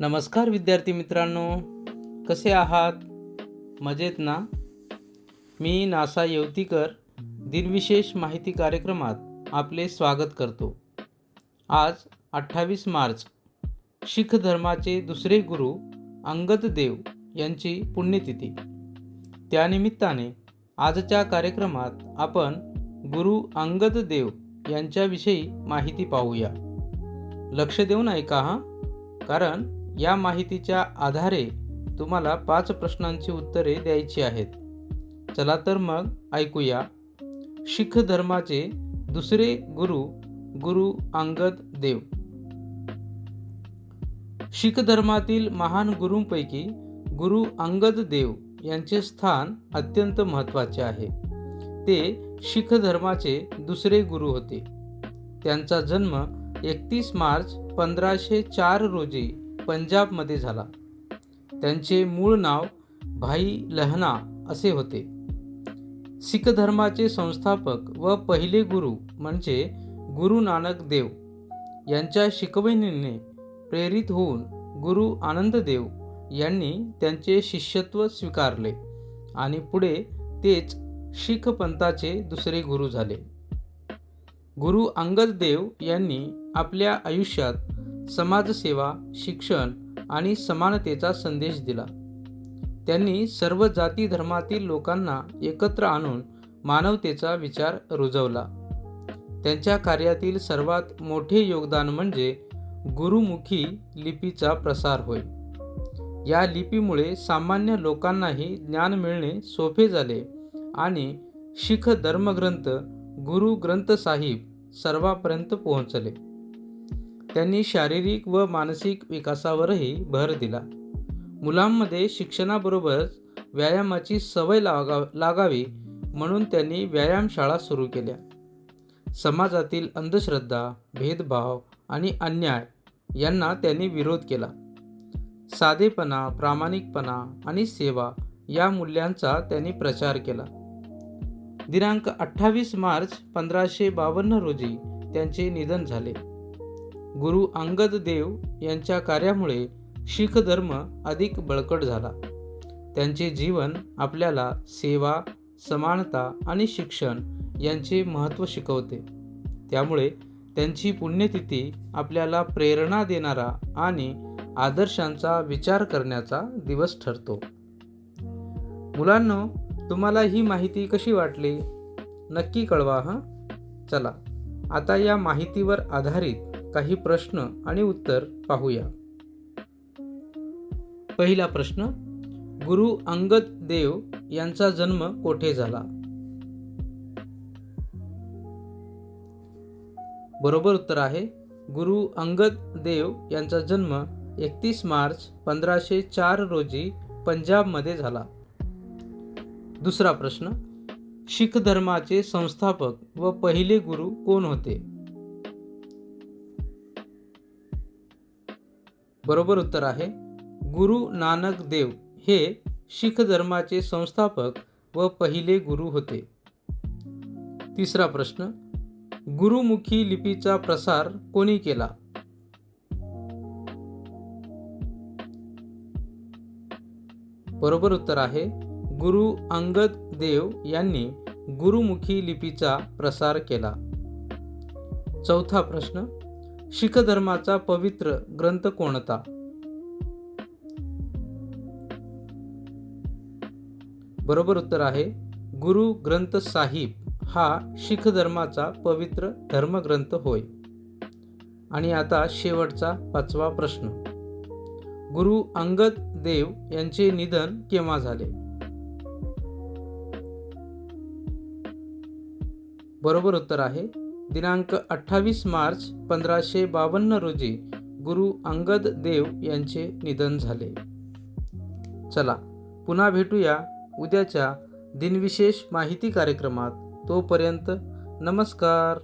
नमस्कार विद्यार्थी मित्रांनो, कसे आहात? मजेत ना? मी नासा येवतीकर दिनविशेष माहिती कार्यक्रमात आपले स्वागत करतो. आज 28 मार्च शीख धर्माचे दुसरे गुरु अंगद देव यांची पुण्यतिथी. त्यानिमित्ताने आजच्या कार्यक्रमात आपण गुरु अंगद देव यांच्याविषयी माहिती पाहूया. लक्ष देऊन ऐका हां, कारण या माहितीच्या आधारे तुम्हाला 5 प्रश्नांची उत्तरे द्यायची आहेत. चला तर मग ऐकूया. शीख धर्माचे दुसरे गुरु अंगद देव. शीख धर्मातील महान गुरूंपैकी गुरु अंगद देव यांचे स्थान अत्यंत महत्त्वाचे आहे. ते शीख धर्माचे दुसरे गुरु होते. त्यांचा जन्म 31 मार्च 1504 रोजी पंजाबमध्ये झाला. त्यांचे मूळ नाव भाई लहना असे होते. शीख धर्माचे संस्थापक व पहिले गुरु म्हणजे गुरु नानक देव यांच्या शिकवणीने प्रेरित होऊन गुरु आनंद देव यांनी त्यांचे शिष्यत्व स्वीकारले आणि पुढे तेच शीख पंथाचे दुसरे गुरु झाले. गुरु अंगद देव यांनी आपल्या आयुष्यात समाजसेवा, शिक्षण आणि समानतेचा संदेश दिला. त्यांनी सर्व जाती धर्मातील लोकांना एकत्र आणून मानवतेचा विचार रुजवला. त्यांच्या कार्यातील सर्वात मोठे योगदान म्हणजे गुरुमुखी लिपीचा प्रसार होय. या लिपीमुळे सामान्य लोकांनाही ज्ञान मिळणे सोपे झाले आणि शीख धर्मग्रंथ गुरु ग्रंथ साहिब सर्वांपर्यंत पोहोचले. त्यांनी शारीरिक व मानसिक विकासावरही भर दिला. मुलांमध्ये शिक्षणाबरोबरच व्यायामाची सवय लागावी म्हणून त्यांनी व्यायामशाळा सुरू केल्या. समाजातील अंधश्रद्धा, भेदभाव आणि अन्याय यांना त्यांनी विरोध केला. साधेपणा, प्रामाणिकपणा आणि सेवा या मूल्यांचा त्यांनी प्रचार केला. दिनांक 28 मार्च 1552 रोजी त्यांचे निधन झाले. गुरु अंगद देव यांच्या कार्यामुळे शीख धर्म अधिक बळकट झाला. त्यांचे जीवन आपल्याला सेवा, समानता आणि शिक्षण यांचे महत्त्व शिकवते. त्यामुळे त्यांची पुण्यतिथी आपल्याला प्रेरणा देणारा आणि आदर्शांचा विचार करण्याचा दिवस ठरतो. मुलांनो, तुम्हाला ही माहिती कशी वाटली? नक्की कळवा हं. चला, आता या माहितीवर आधारित काही प्रश्न आणि उत्तर पाहूया. पहिला प्रश्न, गुरु अंगद देव यांचा जन्म कोठे झाला? बरोबर उत्तर आहे गुरु अंगद देव यांचा जन्म 31 मार्च 1504 रोजी पंजाबमध्ये झाला. दुसरा प्रश्न, शीख धर्माचे संस्थापक व पहिले गुरु कोण होते? बरोबर उत्तर आहे गुरु नानक देव हे शीख धर्माचे संस्थापक व पहिले गुरु होते. तिसरा प्रश्न, गुरुमुखी लिपीचा प्रसार कोणी केला? बरोबर उत्तर आहे गुरु अंगद देव यांनी गुरुमुखी लिपीचा प्रसार केला. चौथा प्रश्न, शीख धर्माचा पवित्र ग्रंथ कोणता? बरोबर उत्तर आहे गुरु ग्रंथ साहिब हा शीख धर्माचा पवित्र धर्मग्रंथ होय. आणि आता शेवटचा 5वा प्रश्न, गुरु अंगद देव यांचे निधन केव्हा झाले? बरोबर उत्तर आहे दिनांक 28 मार्च 1552 रोजी गुरु अंगद देव यांचे निधन झाले. चला, पुन्हा भेटूया उद्याच्या दिनविशेष माहिती कार्यक्रमात. तोपर्यंत नमस्कार.